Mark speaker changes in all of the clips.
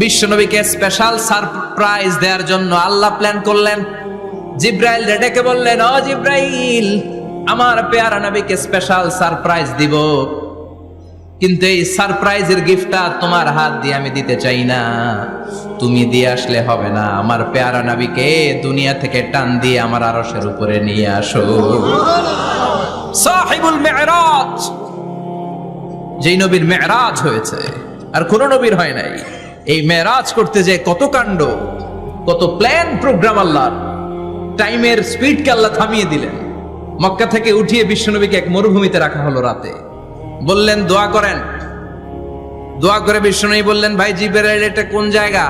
Speaker 1: বিশ্বনবীকে special surprise দেওয়ার জন্য আল্লাহ প্ল্যান করলেন। জিব্রাইল ডেকে বললেন, ও জিব্রাইল, আমার পেয়ারা নবীকে স্পেশাল সারপ্রাইজ দিব, কিন্তু এই সারপ্রাইজের গিফটটা তোমার হাত দিয়ে আমি দিতে চাই না, তুমি দিয়ে আসলে হবে না। আমার পেয়ারা নবীকে দুনিয়া থেকে টান দিয়ে আমার আরশের উপরে নিয়ে আসো। সাহিবুল মেরাজ, যেই নবীর মেরাজ হয়েছে আর কোন নবীর হয় নাই। এই মেরাজ করতে যে কত কাণ্ড, কত প্ল্যান প্রোগ্রাম আল্লাহর। টাইমের স্পিডকে আল্লাহ থামিয়ে দিলেন। মক্কা থেকে উঠিয়ে বিশ্বনবীকে এক মরুভূমিতে রাখা হলো রাতে। বললেন দোয়া করেন। দোয়া করে বিশ্বনবী বললেন, ভাই জিব্রাইল, এটা কোন জায়গা,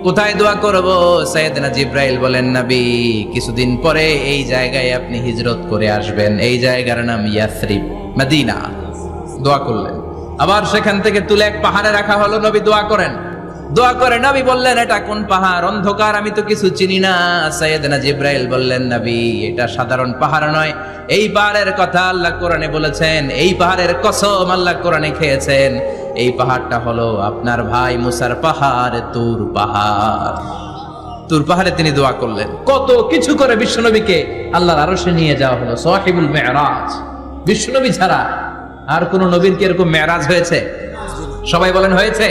Speaker 1: কোথায় দোয়া করব? সাইয়েদনা জিব্রাইল বলেন, নবী, কিছুদিন পরে এই জায়গায় আপনি হিজরত করে আসবেন, এই জায়গার নাম ইয়াসরিব, মদিনা। দোয়া করলেন। আবার সেখান থেকে তুলে এক পাহাড়ে রাখা হলো। নবী দোয়া করেন। দোয়া করে নবী বললেন, এটা কোন পাহাড়? অন্ধকার, আমি তো কিছু চিনি না। সাইয়েদনা জিব্রাইল বললেন, নবী, এটা সাধারণ পাহাড় নয়, এই পাহাড়ের কথা আল্লাহ কোরআনে বলেছেন, এই পাহাড়ের কসম আল্লাহ কোরআনে খেয়েছেন। এই পাহাড়টা হলো আপনার ভাই মুসার পাহাড়, তুর পাহাড়। তুর পাহাড়ে তিনি দোয়া করলেন। কত কিছু করে বিশ্বনবীকে আল্লাহর আরশে নিয়ে যাওয়া হলো। সাহিবুল মেরাজ। বিশ্বনবী ছাড়া আর কোন নবীর কি এরকম মেরাজ হয়েছে? সবাই বলেন, হয়েছে?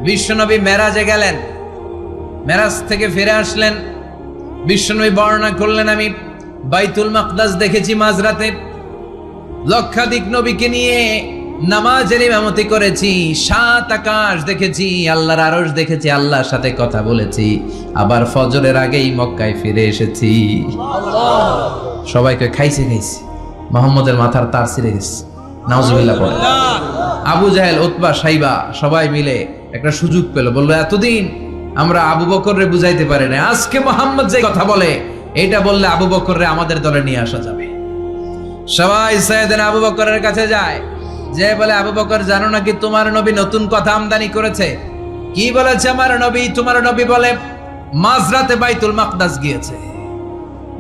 Speaker 1: বিশ্বনবী মেরাজে গেলেন, মেরাজ থেকে ফিরে আসলেন। বিশ্বনবী বর্ণনা করলেন, আমি বাইতুল মাকদাস দেখেছি মাঝরাতে, লক্ষাধিক নবীকে নিয়ে নামাজের ইমামতি করেছি, 7 আকাশ দেখেছি, আল্লাহর আরশ দেখেছি, আল্লাহর সাথে কথা বলেছি, আবার ফজরের আগেই মক্কায় ফিরে এসেছি। সবাইকে খাইছি মুহাম্মদের মাথার তার ছিঁড়ে গেছে। নাউজুবিল্লাহ পড়ে। আবু জাহেল, উতবা, সাইবা সবাই মিলে একটা সুযোগ পেল। বললো, এতদিন আমরা আবু বকররে বুঝাইতে পারি না, আজকে মুহাম্মদ যে কথা বলে এটা বললে আবু বকররে আমাদের দলে নিয়ে আসা যাবে। সবাই সাইয়েদনা আবু বকরের কাছে যায়, যে বলে, আবু বকর, জানো নাকি তোমার নবী নতুন কথা আমদানি করেছে? কি বলেছে আমার নবী? তোমার নবী বলে মাঝরাতে বাইতুল মাকদাস গিয়েছে।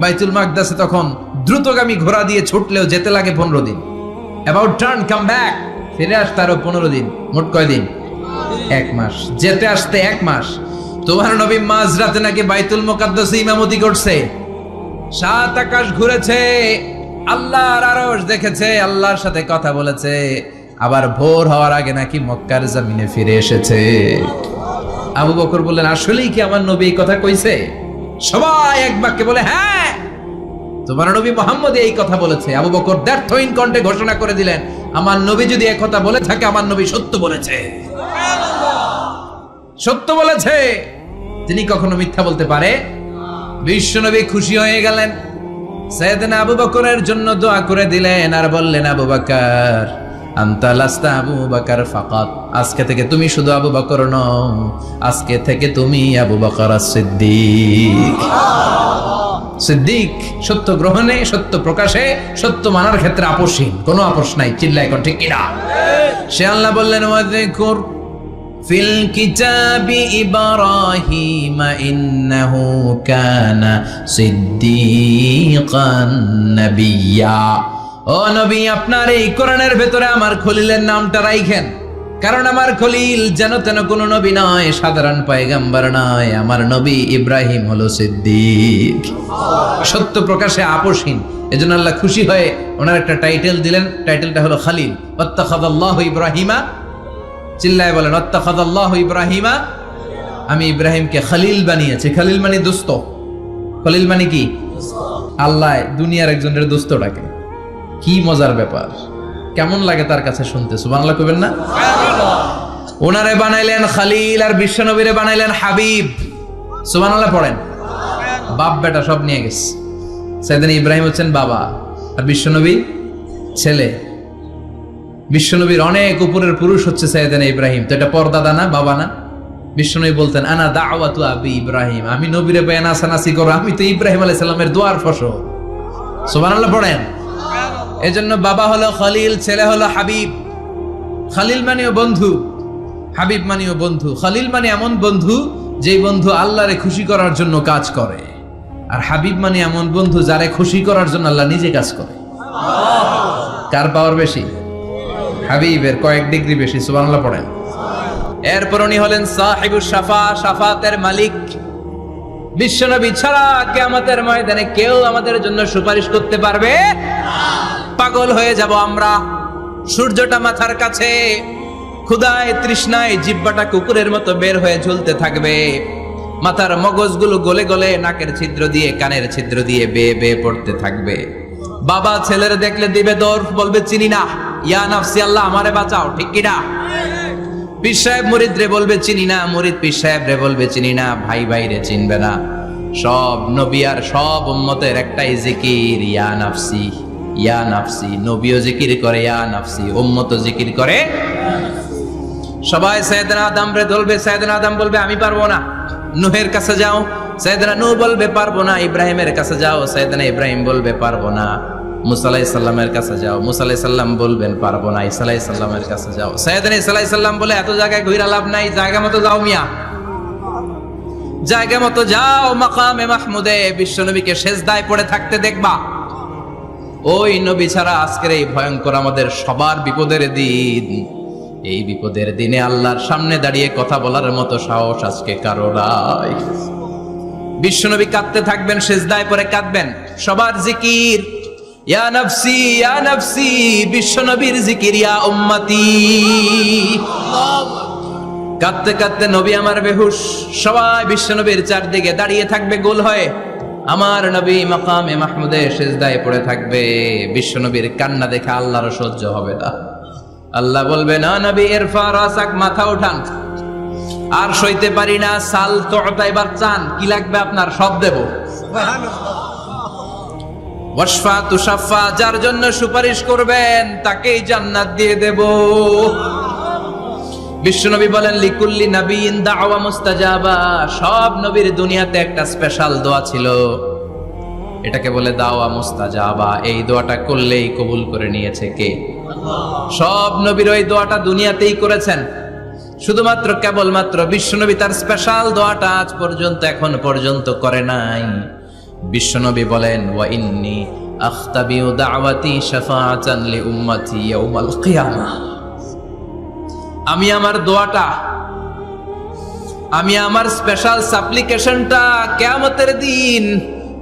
Speaker 1: বাইতুল মাকদাসে তখন দ্রুতগামী ঘোড়া দিয়ে ছুটলেও যেতে লাগে 15 দিন। অ্যাবাউট টার্ন কাম ব্যাক, ফিরে আসতে আরো 15 দিন। মোট কয়দিন? 1 মাস। যেতে আসতে 1 মাস। তোমার নবী মাঝরাতে নাকি বাইতুল মুকাদ্দাসে ইমামতি করছে, 7 আকাশ ঘুরেছে, আল্লাহর আরশ দেখেছে, আল্লাহর সাথে কথা বলেছে, আবার ভোর হওয়ার আগে নাকি মক্কার জমিনে ফিরে এসেছে। আবু বকর বললেন, আসলেই কি আমার নবী এই কথা কইছে? সবাই এক বাক্যে বলে, হ্যাঁ, তোমার নবী মুহাম্মদ এই কথা বলেছে। আবু বকর দ্ব্যর্থহীন কণ্ঠে ঘোষণা করে দিলেন, আমার নবী যদি এই কথা বলে থাকে, আমার নবী সত্য বলেছে। সত্য বলেছে, তিনি কখনো মিথ্যা বলতে পারে? বিশ্বনবী খুশি হয়ে গেলেন। সাইয়েদনা আবু বকরের জন্য দোয়া করে দিলেন আর বললেন, আবু বকর, আনতা লাস্তা আবু বকর ফাকাত, আজকে থেকে তুমি শুধু আবু বকর নও, আজকে থেকে তুমি আবু বকর সিদ্দিক। সিদ্দিক, সত্য গ্রহণে, সত্য প্রকাশে, সত্য মানার ক্ষেত্রে আপোষহীন, কোনো আপোষ নাই। চিল্লায় কোন ঠিক কিনা? সে আল্লাহ বললেন, ওয়াযকুর ফিল কিতাবি ইব্রাহিম ইন্নাহু কানা সিদ্দিকান নাবিয়্যা। ও নবী, আপনার এই কোরআনের ভেতরে আমার খলিলের নামটা রাখেন, কারণ আমার খলিল যেন তেন কোন নবী নয়, সাধারণ পয়গম্বর নয়, আমার নবী ইব্রাহিম হলো সিদ্দিক, সত্য প্রকাশে আপোষহীন। এজন্য আল্লাহ খুশি হয়ে ওনার একটা টাইটেল দিলেন, টাইটেলটা হলো খলিল। ওয়াত্তাখাযাল্লাহু ইব্রাহিমা, চিল্লায় বলেন, ওয়াত্তাখাযাল্লাহু ইব্রাহিমা, আমি ইব্রাহিমকে খলিল বানিয়েছি। খলিল মানে দোস্ত। খলিল মানে কি? আল্লাহ দুনিয়ার একজনের দোস্ত ডাকে। কি মজার ব্যাপার, কেমন লাগে তার কাছে শুনতে? সুবহানাল্লাহ কইবেন না? ওনারে বানাইলেন খলিল আর বিশ্বনবীরে বানাইলেন হাবিব। সুবহানাল্লাহ পড়েন। বাপ বেটা সব নিয়ে গেছে। সাইয়েদনা ইব্রাহিম হচ্ছেন বাবা আর বিশ্বনবী ছেলে। বিশ্বনবীর অনেক উপরের পুরুষ হচ্ছে সাইয়েদনা ইব্রাহিম। তো এটা পরদাদা না, বাবা না? বিশ্বনবী বলতেন, আনা দাওয়াতু আবি ইব্রাহিম, আমি নবীরে বেয়ানা সানাসি করো, আমি তো ইব্রাহিম আলাইহিস সালামের দোয়ার ফসল। সুবহানাল্লাহ পড়েন। এজন্য বাবা হলো খলিল, ছেলে হলো হাবিব। খলিল মানেও বন্ধু, হাবিব মানেও বন্ধু। খলিল মানে এমন বন্ধু যেই বন্ধু আল্লাহরে খুশি করার জন্য কাজ করে, আর হাবিব মানে এমন বন্ধু যারে খুশি করার জন্য আল্লাহ নিজে কাজ করে। কার পাওয়ার বেশি? হাবিবের কয়েক ডিগ্রি বেশি। সুবহানাল্লাহ পড়েন। এরপর উনি হলেন সাহিবুস শাফা, শাফাতের মালিক। বিশ্বনবী ছাড়া কিয়ামতের ময়দানে কেউ আমাদের জন্য সুপারিশ করতে পারবে? পাগল হয়ে যাব আমরা। সূর্যটা মাথার কাছে, ক্ষুধায় তৃষ্ণায় জিহ্বাটা কুকুরের মতো বের হয়ে ঝুলতে থাকবে। মাথার মগজগুলো গলে গলে নাকের ছিদ্র দিয়ে কানের ছিদ্র দিয়ে বেয়ে বেয়ে পড়তে থাকবে। বাবা ছেলের দেখলে দিবে দৌড়, বলবে চিনি না, ইয়া নাফসি আল্লাহ আমারে বাঁচাও, ঠিক কি না? পীর সাহেব মুরিদ রে বলবে চিনি না, মুরিদ পীর সাহেব রে বলবে চিনি না, ভাই ভাই রে চিনবে না। সব নবী আর সব উম্মতের একটাই জিকির, ইয়া নাফসি ইয়া নাফসি। নবীও জিকির করে ইয়া নাফসি, উম্মতও জিকির করে। সবাই সাইয়েদনা আদম রে ধরবে, সাইয়েদনা আদম বলবে আমি পারবো না। নূহের কাছে যাও, সাইয়েদনা নূহ বলবে পারবো না। ইব্রাহিমের কাছে যাও, সাইয়েদনা ইব্রাহিম বলবে পারবো না। মুসা আলাইহিস সালামের কাছে যাও, মুসা আলাইহিস সালাম বলবেন পারবো না। ঈসা আলাইহিস সালামের কাছে যাও, সাইয়েদনা ঈসা আলাইহিস সালাম বলে এত জায়গায় ঘুরে লাভ নাই, জায়গা মতো যাও মিয়া, জায়গা মতো যাও। মাকামে মাহমুদে বিশ্বনবীকে সেজদায় পড়ে থাকতে দেখবা। ওই নবী ছাড়া আজকের এই ভয়ঙ্কর আমাদের সবার বিপদের দিন, এই বিপদের দিনে আল্লাহর সামনে দাঁড়িয়ে কথা বলার মতো সাহস আজকে কারো নাই। বিশ্বনবী কাঁদতে থাকবেন, সেজদায় পড়ে কাঁদবেন। সবার জিকির ইয়া নাফসি ইয়া নাফসি, বিশ্বনবীর জিকির ইয়া উম্মতি। কাঁদতে কাঁদতে নবী আমার বেহুশ, সবাই বিশ্বনবীর চারদিকে দাঁড়িয়ে থাকবে গোল হয়ে। আমার নবী মাকামে মাহমুদে সেজদায় পড়ে থাকবে। বিশ্বনবীর কান্না দেখে আল্লাহর সহ্য হবে না। আল্লাহ বলবে না নবী ইরফা রাসাক, মাথা উঠান, আর সইতে পারি না। সাল তোতা, এবার চান, কি লাগবে আপনার সব দেব। ওয়াশফা তুশাফা, যার জন্য সুপারিশ করবেন তাকেই জান্নাত দিয়ে দেব। বিশ্বনবী বলেন লিকুল্লি নাবিয়িন দাওয়া মুস্তাজাবা, সব নবীর দুনিয়াতে একটা স্পেশাল দোয়া ছিল, এটাকে বলে দাওয়া মুস্তাজাবা। এই দোয়াটা করলেই কবুল করে নিয়েছে কে? সব নবীর ওই দোয়াটা দুনিয়াতেই করেছেন, শুধুমাত্র কেবলমাত্র বিশ্বনবী তার স্পেশাল দোয়াটা আজ পর্যন্ত এখন পর্যন্ত করে নাই। বিশ্বনবী বলেন ওয়া ইন্নী আখতাবিউ দাওয়াতি শাফাআতান লি উম্মতি ইয়াউমাল কিয়ামাহ, আমি আমার দোয়াটা, আমি আমার স্পেশাল সাপ্লিকেশনটা কিয়ামতের দিন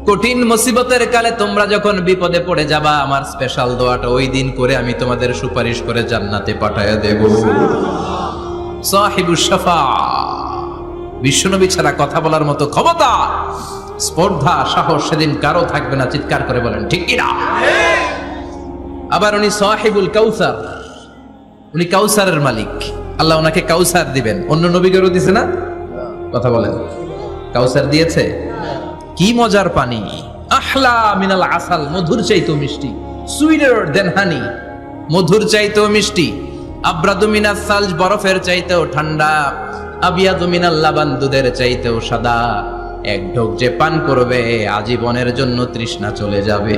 Speaker 1: কঠিন মুসিবতের কালে তোমরা যখন বিপদে পড়ে যাবা, আমার স্পেশাল দোয়াটা ওই দিন করে আমি তোমাদের সুপারিশ করে জান্নাতে পাঠায়া দেব। সাহিবুস শাফা, বিশ্বনবী ছাড়া কথা বলার মতো ক্ষমতা, স্পর্ধা, সাহস সেদিন কারো থাকবে না। চিৎকার করে বলেন ঠিক কি না? আবার উনি সাহিবুল কাউসার, উনি কাউসারের মালিক। আল্লাহ ওনাকে কাউসার দিবেন। অন্য নবীদেরও দিছে না? কথা বলেন, কাউসার দিয়েছে। কি মজার পানি, আহলা মিনাল আসাল, মধুর চাইতেও মিষ্টি। সুইটার দেন হানি, মধুর চাইতেও মিষ্টি। আব্রাদু মিনাস সালজ, বরফের চাইতেও ঠান্ডা। আবিয়াদু মিনাল লাবান, দুধের চাইতেও সাদা। এক ঢোক যে পান করবে আজীবনের জন্য তৃষ্ণা চলে যাবে।